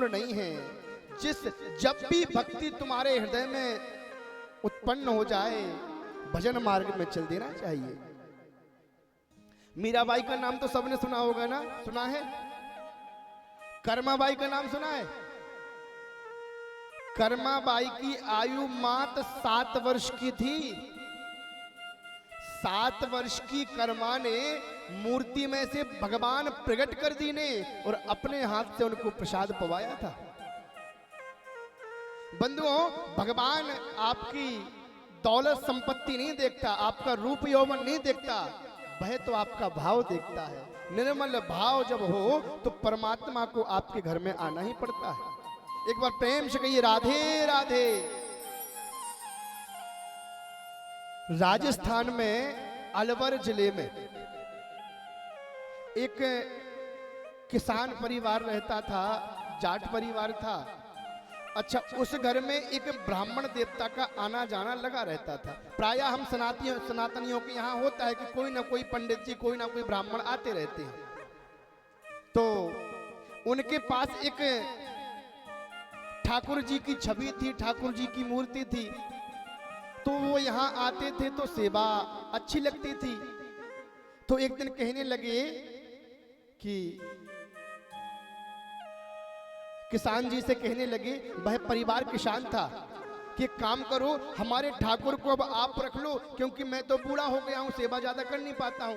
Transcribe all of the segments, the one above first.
उम्र नहीं है। जब भी भक्ति तुम्हारे हृदय में उत्पन्न हो जाए, भजन मार्ग में चल देना चाहिए। मीराबाई का नाम तो सबने सुना होगा ना, सुना है? कर्माबाई का नाम सुना है? कर्माबाई की आयु मात्र 7 वर्ष की थी। 7 वर्ष की कर्मा ने मूर्ति में से भगवान प्रकट कर दी ने और अपने हाथ से उनको प्रसाद पवाया था। बंधुओं, भगवान आपकी दौलत संपत्ति नहीं देखता, आपका रूप यौवन नहीं देखता, वह तो आपका भाव देखता है। निर्मल भाव जब हो तो परमात्मा को आपके घर में आना ही पड़ता है। एक बार प्रेम से कहिए राधे राधे। राजस्थान में अलवर जिले में एक किसान परिवार रहता था, जाट परिवार था। अच्छा, उस घर में एक ब्राह्मण देवता का आना जाना लगा रहता था। प्रायः हम सनातनियों के यहाँ होता है कि कोई ना कोई पंडित जी, कोई ना कोई ब्राह्मण आते रहते हैं। तो उनके पास एक ठाकुर जी की छवि थी, ठाकुर जी की मूर्ति थी। तो वो यहाँ आते थे तो सेवा अच्छी लगती थी। तो एक दिन कहने लगे कि किसान जी से कहने लगे, वह परिवार किसान था, कि काम करो हमारे ठाकुर को अब आप रख लो, क्योंकि मैं तो बूढ़ा हो गया हूं, सेवा ज्यादा कर नहीं पाता हूं।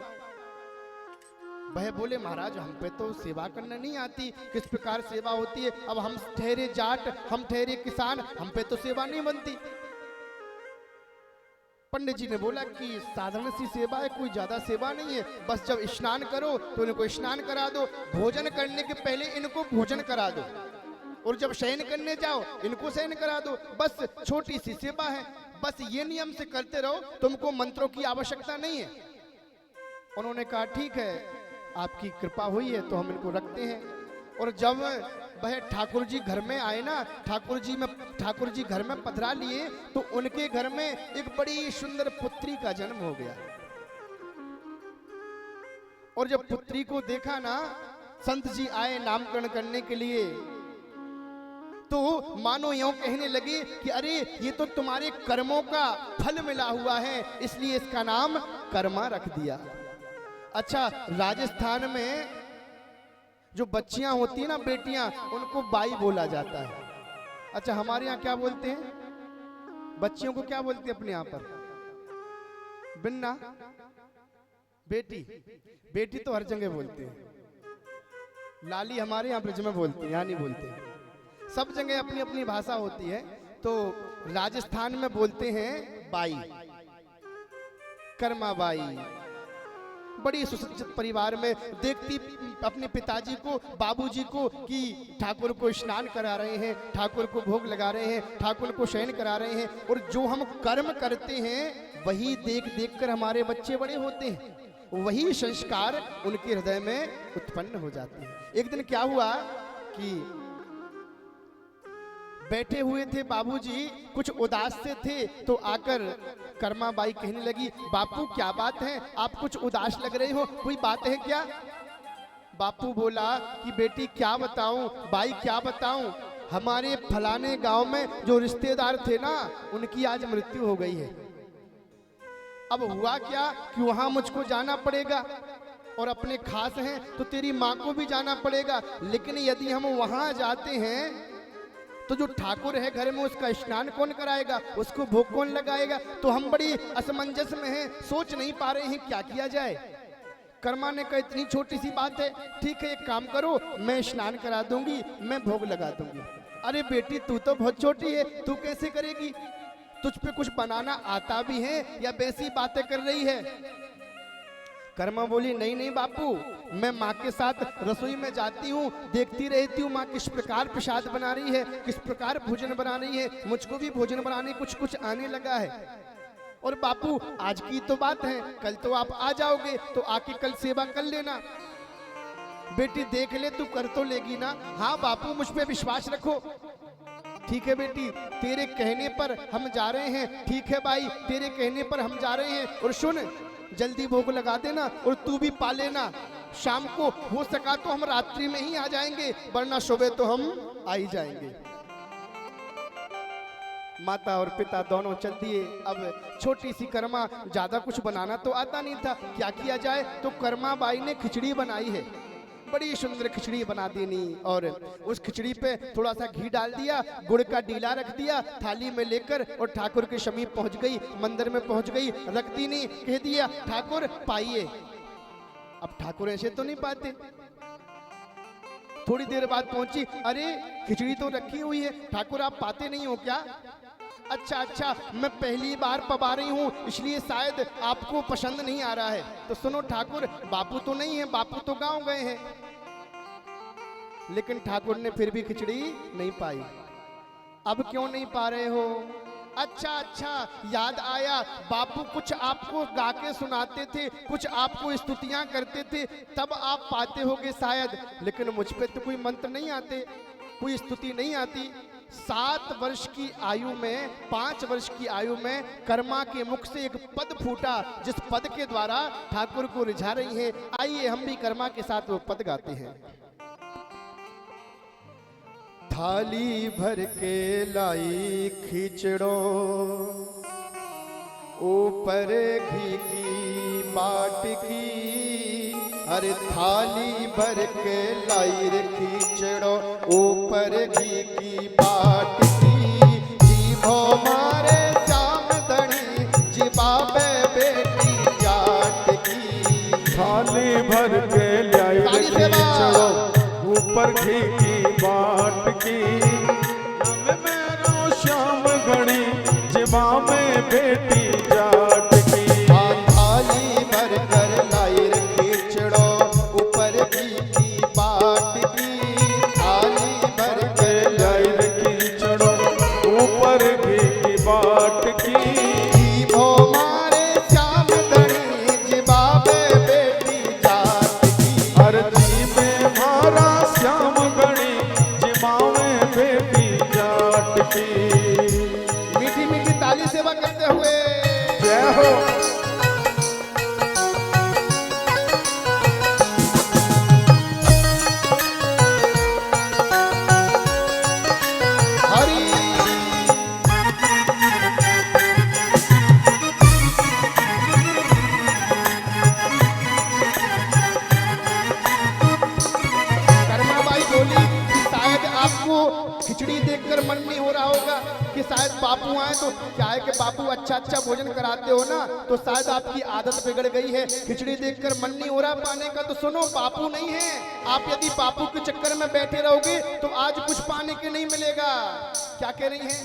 वह बोले महाराज हम पे तो सेवा करना नहीं आती, किस प्रकार सेवा होती है? अब हम ठहरे जाट, हम ठहरे किसान, हम पे तो सेवा नहीं बनती। पंडित जी ने बोला कि साधारण सी सेवा है, कोई ज्यादा सेवा नहीं है, बस जब स्नान करो तो इनको स्नान करा दो, भोजन करने के पहले इनको भोजन करा दो, और जब शयन करने जाओ इनको शयन करा दो, बस छोटी सी सेवा है, बस ये नियम से करते रहो, तुमको मंत्रों की आवश्यकता नहीं है। उन्होंने कहा ठीक है, आपकी कृपा हुई है तो हम इनको रखते हैं। और जब वह ठाकुर जी घर में आए ना, ठाकुर जी घर में पधरा लिए, तो उनके घर में एक बड़ी सुंदर पुत्री का जन्म हो गया। और जब पुत्री को देखा ना, संत जी आए नामकरण करने के लिए, तो मानो यूं कहने लगे कि अरे ये तो तुम्हारे कर्मों का फल मिला हुआ है, इसलिए इसका नाम कर्मा रख दिया। अच्छा, राजस्थान में जो बच्चियां होती है ना, बेटियां, उनको बाई बोला जाता है। अच्छा, हमारे यहाँ क्या बोलते हैं? बच्चियों को क्या बोलते हैं अपने यहाँ पर? बिन्ना, बेटी। बेटी तो हर जगह बोलते हैं। लाली हमारे यहाँ ब्रज में बोलते हैं, यहाँ नहीं बोलते। सब जगह अपनी अपनी भाषा होती है। तो राजस्थान में बोलते हैं बाई, कर्मा बाई। बड़ी सुसज्जित परिवार में देखती अपने पिताजी को, बाबूजी को, कि ठाकुर को स्नान करा रहे हैं, ठाकुर को भोग लगा रहे हैं, ठाकुर को शयन करा रहे हैं, और जो हम कर्म करते हैं वही देख देख कर हमारे बच्चे बड़े होते हैं, वही संस्कार उनके हृदय में उत्पन्न हो जाते हैं। एक दिन क्या हुआ कि बैठे हुए थे बाबूजी, कुछ उदास से थे, तो आकर कर्माबाई कहने लगी, बापू क्या बात है, आप कुछ उदास लग रहे हो, कोई बात है क्या? बापू बोला कि बेटी क्या बताऊं, बाई क्या बताऊं, हमारे फलाने गांव में जो रिश्तेदार थे ना, उनकी आज मृत्यु हो गई है। अब हुआ क्या कि वहां मुझको जाना पड़ेगा, और अपने खास हैं तो तेरी माँ को भी जाना पड़ेगा, लेकिन यदि हम वहां जाते हैं तो जो ठाकुर है घर में, उसका स्नान कौन कराएगा, उसको भोग कौन लगाएगा? तो हम बड़ी असमंजस में हैं, सोच नहीं पा रहे हैं क्या किया जाए। कर्मा ने कहा इतनी छोटी सी बात है, ठीक है एक काम करो, मैं स्नान करा दूंगी, मैं भोग लगा दूंगी। अरे बेटी तू तो बहुत छोटी है, तू कैसे करेगी? तुझ पे कुछ बनाना आता भी है या वैसी बातें कर रही है? कर्मा बोली नहीं नहीं बापू, मैं माँ के साथ रसोई में जाती हूँ, देखती रहती हूँ माँ किस प्रकार प्रसाद बना रही है, किस प्रकार भोजन बना रही है, मुझको भी भोजन बनाने कुछ कुछ आने लगा है। और बापू आज की तो बात है, कल तो आप आ जाओगे, तो आके कल सेवा कर लेना। बेटी देख ले, तू कर तो लेगी ना? हाँ बापू मुझ पे विश्वास रखो। ठीक है बेटी, तेरे कहने पर हम जा रहे हैं। ठीक है भाई, तेरे कहने पर हम जा रहे हैं। और सुन, जल्दी भोग लगा देना और तू भी पा लेना। शाम को हो सका तो हम रात्रि में ही आ जाएंगे, वरना सुबह तो हम आ ही जाएंगे। माता और पिता दोनों चल दिए। अब छोटी सी कर्मा, ज्यादा कुछ बनाना तो आता नहीं था, क्या किया जाए। तो कर्मा बाई ने खिचड़ी बनाई है, बड़ी सुंदर खिचड़ी बना देनी। और उस खिचड़ी पे थोड़ा सा घी डाल दिया, गुड़ का डीला रख दिया, थाली में लेकर और ठाकुर के समीप पहुंच गई, मंदिर में पहुंच गई। रख दी नहीं, कह दिया ठाकुर पाइए। अब ठाकुर ऐसे तो नहीं पाते। थोड़ी देर बाद पहुंची, अरे खिचड़ी तो रखी हुई है, ठाकुर आप पाते नहीं हो क्या? अच्छा अच्छा, मैं पहली बार पबा रही हूँ, इसलिए शायद आपको पसंद नहीं आ रहा है। तो सुनो ठाकुर, बापू तो नहीं है, बापू तो गांव गए हैं। लेकिन ठाकुर ने फिर भी खिचड़ी नहीं पाई। अब क्यों नहीं पा रहे हो? अच्छा अच्छा, याद आया, बापू कुछ आपको गा के सुनाते थे, कुछ आपको स्तुतियां करते थे, तब आप पाते होगे शायद। लेकिन मुझ पे तो कोई मंत्र नहीं आते, कोई स्तुति नहीं आती। 7 वर्ष की आयु में, 5 वर्ष की आयु में कर्मा के मुख से एक पद फूटा, जिस पद के द्वारा ठाकुर को रिझा रही है। आइए हम भी कर्मा के साथ वो पद गाते हैं। थाली भर के लाई खिचड़ो, ऊपर घी की बाट की। अरे थाली भर के लाई रे खिचड़ो, ऊपर घी की बाट की। जीभो मारे जामदनी, जिबाबे बेटी जाट की। थाली भर के लाई रे खिचड़ो, ऊपर घी की बाट की। मेरो श्याम घड़ी, जिबा में बेटी जाट की। थाली भर कर लाई रे खिचड़ो, ऊपर घी की बाट की। थाली भर कर लाई रे खिचड़ो, ऊपर घी की बाट की। जीभो मारे जामदनी, जिबाबे बेटी जाट की। हर जीबे मारा श्याम घड़ी, जिबा में बेटी जाट की। मीठी मीठी ताली सेवा करते हुए जय हो। हरी। कर्माबाई बोली कि शायद आपको खिचड़ी देखकर मन नहीं हो रहा होगा कि शायद बापू आए, तो क्या है कि बापू अच्छा अच्छा भोजन कराते हो ना, तो शायद आपकी आदत बिगड़ गई है, खिचड़ी देखकर मन नहीं हो रहा पाने का। तो सुनो, बापू नहीं है, आप यदि बापू के चक्कर में बैठे रहोगे तो आज कुछ पाने के नहीं मिलेगा। क्या कह रही हैं?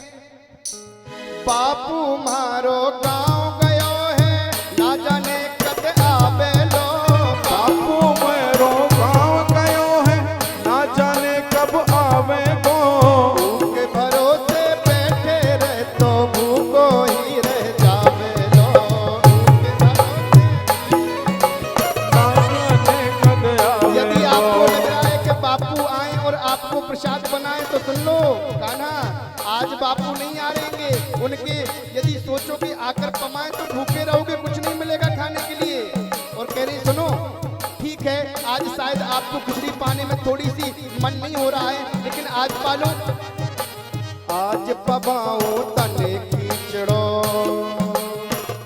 बापू मारो गांव गयो है, ना जाने कद आवे लो। बापू मेरो गाँव गयो है, ना जाने कब आवे गो। के भरोसे बैठे रह तो भूखो ही रह जावे लो। के भरोसे। ना जाने कब आवे यदि गो। आपको लग रहा है कि बापू आए और आपको प्रसाद बनाए, तो सुन लो कान्हा, आज बापू नहीं आ रहेंगे। उनके यदि सोचो कि आकर पमाए तो भूखे रहोगे, कुछ नहीं मिलेगा खाने के लिए। और कह रही सुनो, ठीक है आज शायद आपको खिचड़ी पाने में थोड़ी सी मन नहीं हो रहा है, लेकिन आज पालो। आज पबाओ तने खिचड़ो,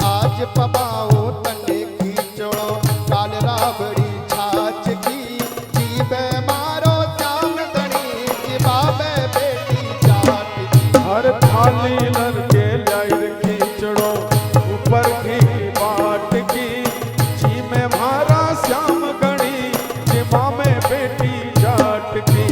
आज पबाओ तने खिचड़ो। काल राबड़ी छाछ की, जीबे मारो जामदनी, जिबाबे बेटी जाट की। हर थाली लड़के लाई रे खिचड़ो, ऊपर घी की बाट की। जी में मारा श्याम घड़ी, जिबा में बेटी जाट की।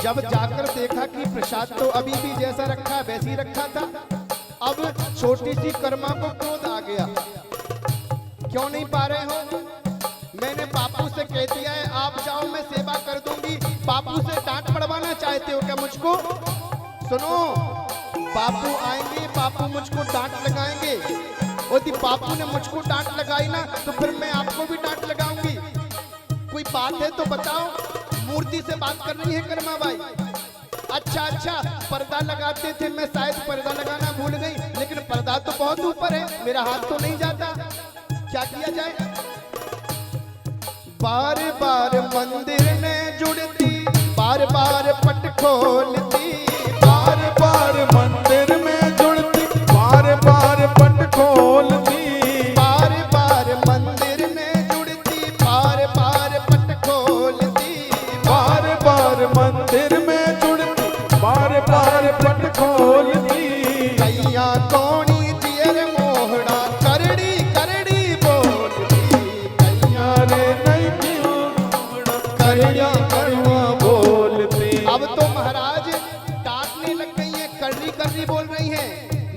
जब जाकर देखा कि प्रसाद तो अभी भी जैसा रखा वैसे ही रखा था। अब छोटी सी कर्मा को क्रोध आ गया, क्यों नहीं पा रहे हो? मैंने बापू से कह दिया है आप जाओ मैं सेवा कर दूंगी, बापू से डांट पड़वाना चाहते हो क्या मुझको? सुनो, बापू आएंगे, बापू मुझको डांट लगाएंगे, और यदि बापू ने मुझको डांट लगाई ना तो फिर मैं आपको भी डांट लगाऊंगी। कोई बात है तो बताओ। मूर्ति से बात कर रही है कर्मा बाई। अच्छा, पर्दा लगाते थे, मैं शायद पर्दा लगाना भूल गई, लेकिन पर्दा तो बहुत ऊपर है, मेरा हाथ तो नहीं जाता, क्या किया जाए। बार बार मंदिर में जुड़ती, बार बार पट खोलती, बार बार मंदिर में जुड़ती, बार बार पट खोलती, बार बार मंदिर में जुड़ती, बार बार पट खोलती, बार बार मंदिर में जुड़ती, बार बार पट खोलती। कैया कौनी दियर मोहड़ा करड़ी करड़ी बोलती, कैया अरे नहीं क्यों करिया करवा बोलती। अब तो महाराज डांटने लग गई है, करड़ी करड़ी बोल रही हैं,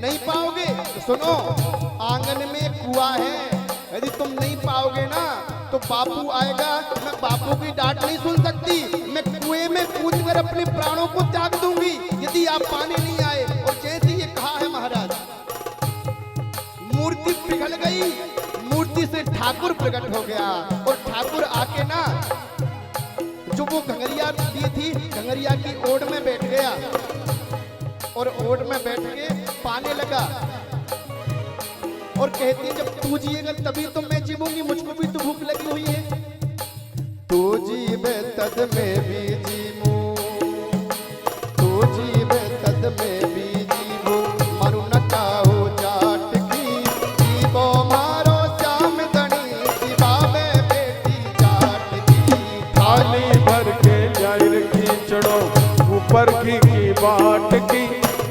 नहीं पाओगे तो सुनो, आंगन में कुआं है, यदि तुम नहीं पाओगे ना तो बापू आएगा, मैं बापू की डांट नहीं सुन सकती, मैं कुएं में कूदकर अपने प्राणों को त्याग दूंगी यदि आप पाने नहीं आए। और जैसे ये कहा है महाराज, मूर्ति पिघल गई, मूर्ति से ठाकुर प्रकट हो गया, और ठाकुर आके ना जो वो घंगरिया दी थी, घंगरिया की ओड़ में बैठ गया, और ओड़ में बैठ के पाने लगा, और कहती है जब तू जिएगा तभी तो मैं जीवूंगी, मुझको भी तो भूख लगी हुई है। तू जीवे तद में भी जीवू, तू जीवे तद में भी जीवू, मरु न काहू जाट की, जीवो मारो श्याम धनी, जीवावे बेटी जाट की। थाली भर के जाहिर खींचड़ो ऊपर की बाट की,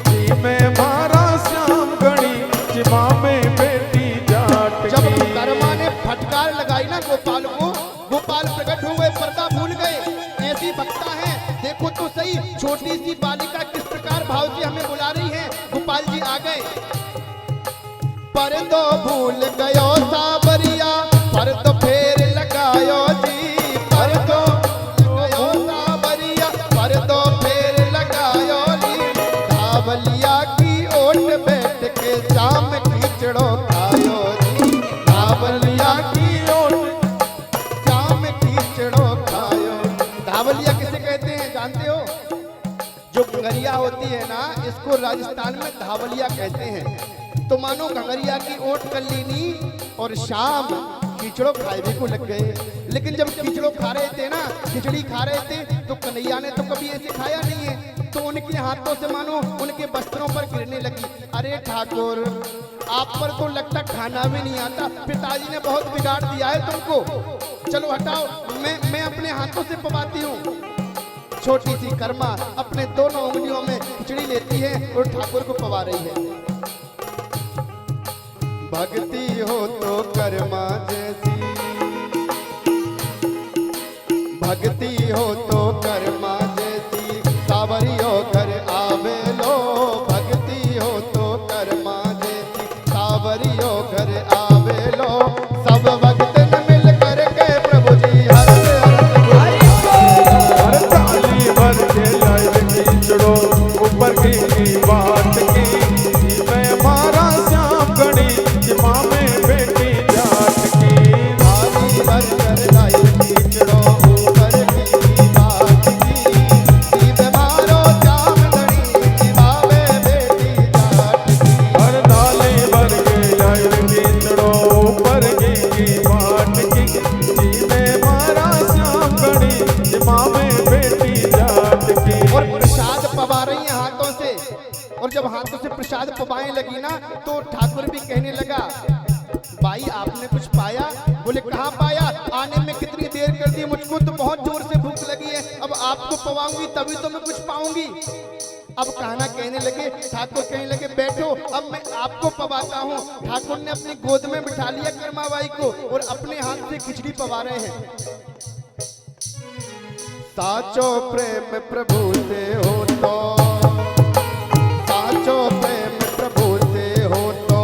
जी में मारा श्याम गणी, जिमा में बेटी जाट जब की। कर्मा ने फटकार लगाई ना गोपाल को, गोपाल प्रकट हो गए, पर्दा भूल गए। ऐसी भक्ता है, देखो तो सही, छोटी सी बालिका किस प्रकार भाव से हमें बुला रही है। गोपाल जी आ गए। पर्दो भूल गयो सावरिया, पर्दो फेर लगायो जी, पर्दो गयो सावरिया, पर्दो फेर लगायो जी, धावलिया की ओट बैठ के शाम खींचड़ो खायो जी, धावलिया की ओट शाम खींचड़ो खायो। धावलिया किसे कहते हैं जानते हो? जो घंगरिया होती है ना, इसको राजस्थान में धावलिया कहते हैं। तो मानो घंगरिया की ओट कर लीनी और शाम खिचड़ो खाए को लग गए। लेकिन जब खिचड़ो खा रहे थे ना, खिचड़ी खा रहे थे, तो कन्हैया ने तो कभी ऐसे खाया नहीं है, तो उनके हाथों से मानो उनके वस्त्रों पर गिरने लगी। अरे ठाकुर, आप पर तो लगता खाना भी नहीं आता, पिताजी ने बहुत बिगाड़ दिया है तुमको, चलो हटाओ, मैं अपने हाथों से पवाती हूँ। छोटी सी कर्मा अपने दोनों उंगलियों में खिचड़ी लेती है और ठाकुर को पवा रही है। भक्ति हो तो कर्मा जैसी, भक्ति हो तो कर्मा जैसी, सावरियो घर आवे लो, भक्ति हो तो कर्मा जैसी, सावरियो घर आवे लो, सब भक्त न मिल कर के प्रभु जी हर हर थाली भर के जाहिर खींचड़ो ऊपर की बाट की, जी में मारा श्याम गणी, जिमा में बेटी जाट की। थाली भर कर जाहिर खींचड़ो ऊपर की बाट की, जीव मारो श्याम धनी, जीवावे बेटी जाट की। हर थाली भर के जाहिर खींचड़ो ऊपर की बाट की, जी में मारा श्याम गणी, जिमा में बेटी जाट की। और प्रसाद पवा रही है हाथों से, और जब हाथों से प्रसाद पवाने लगी ना तो ठाकुर भी कहने लगा, भाई आपने कुछ पाया? बोले कहाँ पाया, आने में कितनी देर कर दी, मुझको तो बहुत जोर से भूख लगी है, अब आपको पवाऊंगी तभी तो मैं कुछ पाऊंगी। अब कहना कहने लगे, ठाकुर कहने लगे बैठो, अब मैं आपको पवाता हूँ। ठाकुर ने अपनी गोद में बिठा लिया कर्माबाई को और अपने हाथ से खिचड़ी पवा रहे हैं। साचो प्रेम प्रभु से हो तो, साचो प्रेम प्रभु से हो तो,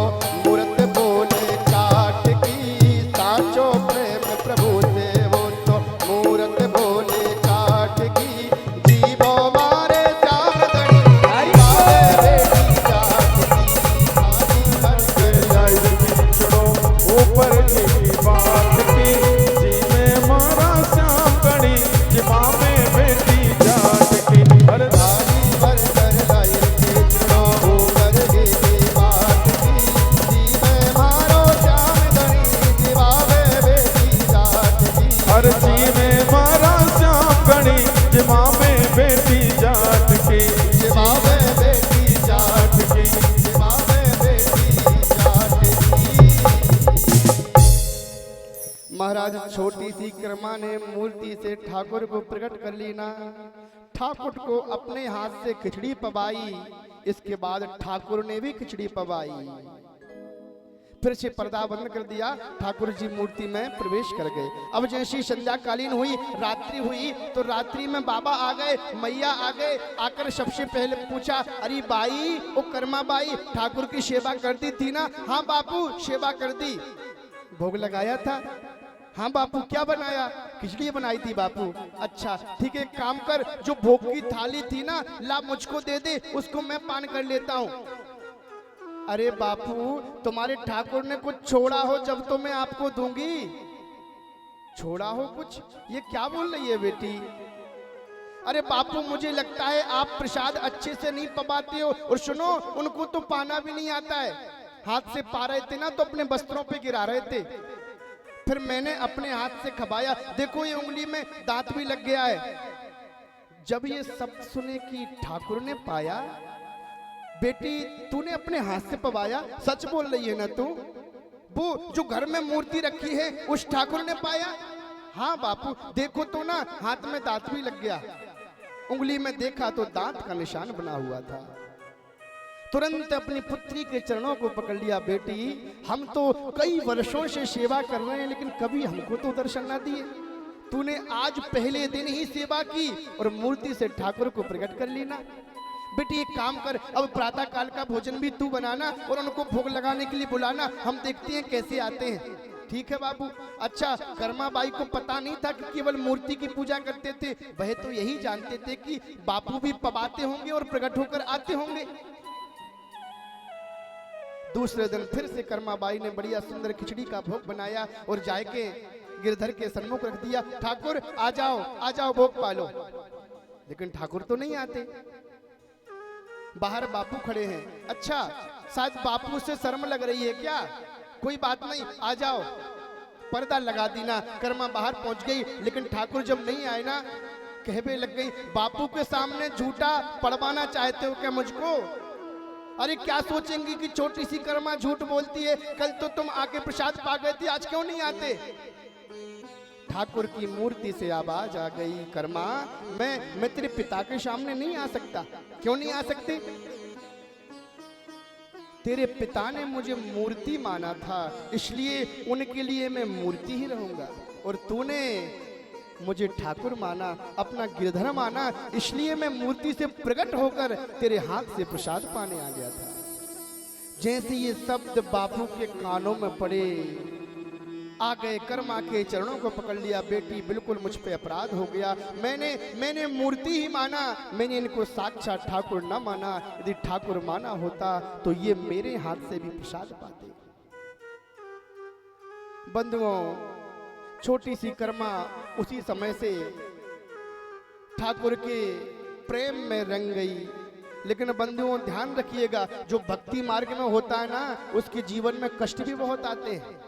मूरत बोले काट की, साचो प्रेम प्रभु से हो तो, मूरत बोले काट की, जीवो मारे श्याम धनी, जाट की, जिमावे बेटी जाट की, जिमावे बेटी जाट की। महाराज छोटी सी कर्मा ने मूर्ति से ठाकुर को प्रकट कर ली ना, ठाकुर को अपने हाथ से खिचड़ी पवाई, इसके बाद ठाकुर ने भी खिचड़ी पवाई, फिर से पर्दा बंद कर दिया, ठाकुर जी मूर्ति में प्रवेश कर गए। अब जैसी संध्या कालीन हुई, रात्रि हुई, तो रात्रि में बाबा आ गए, मैया आ गए, आकर सबसे पहले पूछा, अरे बाई, ओ कर्मा बाई, ठाकुर की सेवा कर दी थी ना? हाँ बापू, सेवा कर दी। भोग लगाया था? हाँ बापू। क्या बनाया? खिचड़ी बनाई थी बापू। अच्छा ठीक है, काम कर, जो भोग की थाली थी ना, ला मुझको दे दे, उसको मैं पान कर लेता हूँ। अरे बापू, तुम्हारे ठाकुर ने कुछ छोड़ा हो जब तो मैं आपको दूंगी। छोड़ा हो कुछ? ये क्या बोल रही है बेटी? अरे बापू, मुझे लगता है आप प्रसाद अच्छे से नहीं पवाते हो, और सुनो, उनको तो पाना भी नहीं आता है। हाथ से पा रहे थे ना तो अपने वस्त्रों पे गिरा रहे थे, फिर मैंने अपने हाथ से खबाया, देखो ये उंगली में दांत भी लग गया है। जब ये शब्द सुने कि ठाकुर ने पाया, बेटी तूने अपने हाथ से पवाया? सच बोल रही है ना तू? वो जो घर में मूर्ति रखी है उस ठाकुर ने पाया? हाँ बापू, देखो तो ना, हाथ में दांत भी लग गया, उंगली में देखा तो दांत का निशान बना हुआ था। तुरंत अपनी पुत्री के चरणों को पकड़ लिया, बेटी हम तो कई वर्षों से सेवा कर रहे हैं, लेकिन कभी हमको तो दर्शन ना दिए। तूने आज पहले दिन ही सेवा की और मूर्ति से ठाकुर को प्रकट कर लेना। बेटी एक काम कर, अब प्रातः काल का भोजन भी तू बनाना और उनको भोग लगाने के लिए बुलाना, हम देखते हैं कैसे आते हैं। ठीक है बाबू। अच्छा, कर्मा बाई को पता नहीं था कि केवल मूर्ति की पूजा करते थे, वह तो यही जानते थे कि बापू भी पवाते होंगे और प्रकट होकर आते होंगे। दूसरे दिन फिर से कर्मा बाई ने बढ़िया सुंदर खिचड़ी का भोग बनाया और जाके गिरधर के सन्मुख रख दिया। ठाकुर आ जाओ, आ जाओ, भोग पालो। लेकिन ठाकुर तो नहीं आते, बाहर बापू खड़े हैं। अच्छा, शायद बापू से शर्म लग रही है क्या? कोई बात नहीं, आ जाओ। पर्दा लगा दी ना, कर्मा बाहर पहुंच गई, लेकिन ठाकुर जब नहीं आए ना, कहने लग गई, बापू के सामने झूठा पड़वाना चाहते हो क्या मुझको? अरे क्या सोचेंगी कि छोटी सी कर्मा झूठ बोलती है, कल तो तुम आके प्रसाद पा गए थे, आज क्यों नहीं आते? ठाकुर की मूर्ति से आवाज आ गई, कर्मा मैं तेरे पिता के सामने नहीं आ सकता। क्यों नहीं आ सकते? तेरे पिता ने मुझे मूर्ति माना था, इसलिए उनके लिए मैं मूर्ति ही रहूंगा, और तूने मुझे ठाकुर माना, अपना गिरधर माना, इसलिए मैं मूर्ति से प्रकट होकर तेरे हाथ से प्रसाद पाने आ गया था। जैसे ये शब्द बापू के कानों में पड़े, आ गए, कर्मा के चरणों को पकड़ लिया, बेटी बिल्कुल मुझ पे अपराध हो गया, मैंने मूर्ति ही माना, मैंने इनको साक्षात ठाकुर न माना। यदि ठाकुर माना होता तो ये मेरे हाथ से भी प्रसाद पाते। बंधुओं, छोटी सी कर्मा उसी समय से ठाकुर के प्रेम में रंग गई। लेकिन बंधुओं ध्यान रखिएगा, जो भक्ति मार्ग में होता है ना, उसके जीवन में कष्ट भी बहुत आते हैं।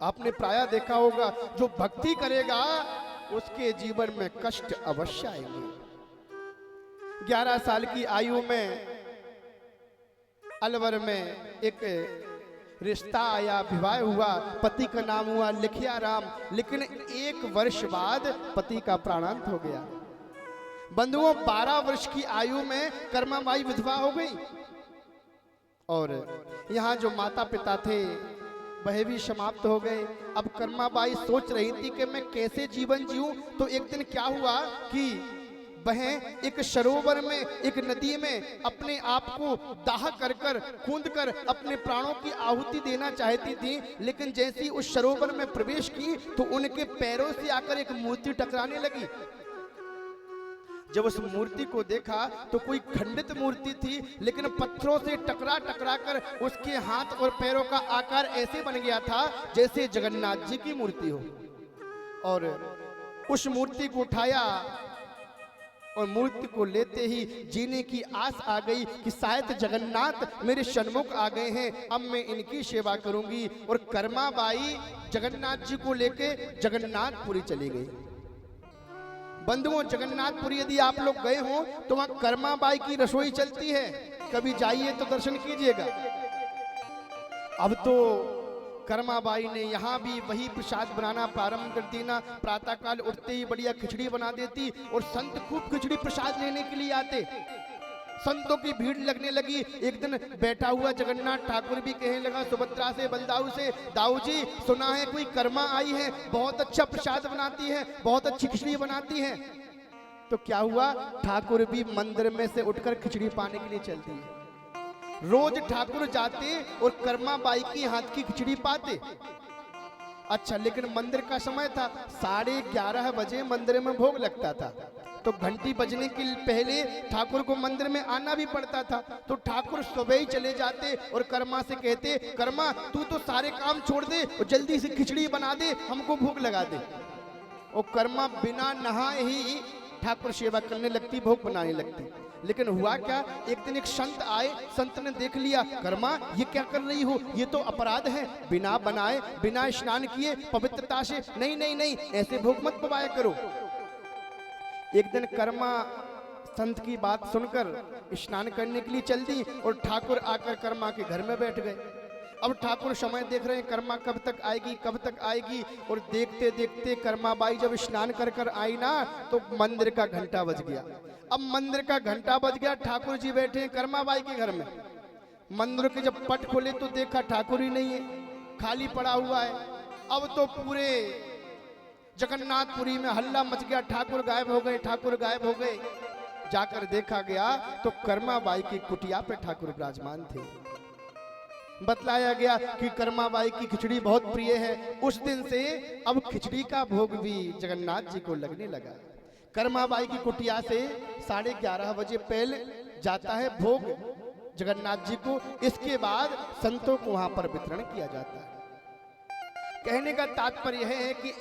आपने प्रायः देखा होगा, जो भक्ति करेगा उसके जीवन में कष्ट अवश्य आएंगे। 11 साल की आयु में अलवर में एक रिश्ता आया, विवाह हुआ, पति का नाम हुआ लिखिया राम, लेकिन 1 वर्ष बाद पति का प्राणांत हो गया। बंधुओं, 12 वर्ष की आयु में कर्मा बाई विधवा हो गई, और यहाँ जो माता पिता थे वह भी समाप्त हो गए। अब कर्मा बाई सोच रही थी कि मैं कैसे जीवन जीऊं। तो एक दिन क्या हुआ कि वह एक सरोवर में, एक नदी में अपने आप को दाह कर कूद कर अपने प्राणों की आहुति देना चाहती थी, लेकिन जैसी उस सरोवर में प्रवेश की तो उनके पैरों से आकर एक मूर्ति टकराने लगी। जब उस मूर्ति को देखा तो कोई खंडित मूर्ति थी, लेकिन पत्थरों से टकरा कर उसके हाथ और पैरों का आकार ऐसे बन गया था जैसे जगन्नाथ जी की मूर्ति हो। और उस मूर्ति को उठाया और मूर्ति को लेते ही जीने की आस आ गई कि शायद जगन्नाथ मेरे सन्मुख आ गए हैं, अब मैं इनकी सेवा करूंगी। और कर्मा बाई जगन्नाथ जी को लेके जगन्नाथपुरी चली गई। बंधुओं, जगन्नाथपुरी यदि आप लोग गए हो तो वहां कर्माबाई की रसोई चलती है, कभी जाइए तो दर्शन कीजिएगा। अब तो कर्माबाई ने यहाँ भी वही प्रसाद बनाना प्रारंभ कर देना। प्रातः काल उठते ही बढ़िया खिचड़ी बना देती और संत खूब खिचड़ी प्रसाद लेने के लिए आते। संतों की भीड़ लगने लगी। एक दिन बैठा हुआ जगन्नाथ ठाकुर भी कहने लगा सुभद्रा से, बलदाऊ से, दाऊ जी सुना है कोई कर्मा आई है, बहुत अच्छा प्रसाद बनाती है, बहुत अच्छी खिचड़ी बनाती है। तो क्या हुआ, ठाकुर भी मंदिर में से उठकर खिचड़ी पाने के लिए चलती है। रोज ठाकुर जाते और कर्माबाई की हाथ की खिचड़ी पाते। अच्छा, लेकिन मंदिर का समय था, 11:30 बजे मंदिर में भोग लगता था, तो घंटी बजने के पहले ठाकुर को मंदिर में आना भी पड़ता था। तो ठाकुर सुबह ही चले जाते और कर्मा से कहते, कर्मा तू तो सारे काम छोड़ दे और जल्दी से खिचड़ी बना दे, हमको भोग लगा दे। और कर्मा बिना नहाए ही ठाकुर सेवा करने लगती, भोग बनाने लगती। लेकिन हुआ क्या, एक दिन एक संत आए, संत ने देख लिया, कर्मा ये क्या कर रही हो, ये तो अपराध है, बिना बनाए बिना स्नान किए पवित्रता से नहीं नहीं नहीं ऐसे भोग मत पवाया करो। एक दिन कर्मा संत की बात सुनकर स्नान करने के लिए चल दी और ठाकुर आकर कर्मा के घर में बैठ गए। अब ठाकुर समय देख रहे हैं, कर्मा कब तक आएगी कब तक आएगी, और देखते देखते कर्माबाई जब स्नान कर कर आई ना, तो मंदिर का घंटा बज गया। अब मंदिर का घंटा बज गया, ठाकुर जी बैठे हैं कर्माबाई के घर में। मंदिर के जब पट खोले तो देखा ठाकुर ही नहीं है, खाली पड़ा हुआ है। अब तो पूरे जगन्नाथपुरी में हल्ला मच गया, ठाकुर गायब हो गए, ठाकुर गायब हो गए। जाकर देखा गया तो कर्माबाई की कुटिया पे ठाकुर विराजमान थे। बतलाया गया कि कर्माबाई की खिचड़ी बहुत प्रिय है। उस दिन से अब खिचड़ी का भोग भी जगन्नाथ जी को लगने लगा। कर्माबाई की कुटिया से 11:30 बजे पहले जाता है भोग जगन्नाथ जी को। इसके बाद संतों को वहां पर वितरण किया जाता है। कहने का तात्पर्य है कि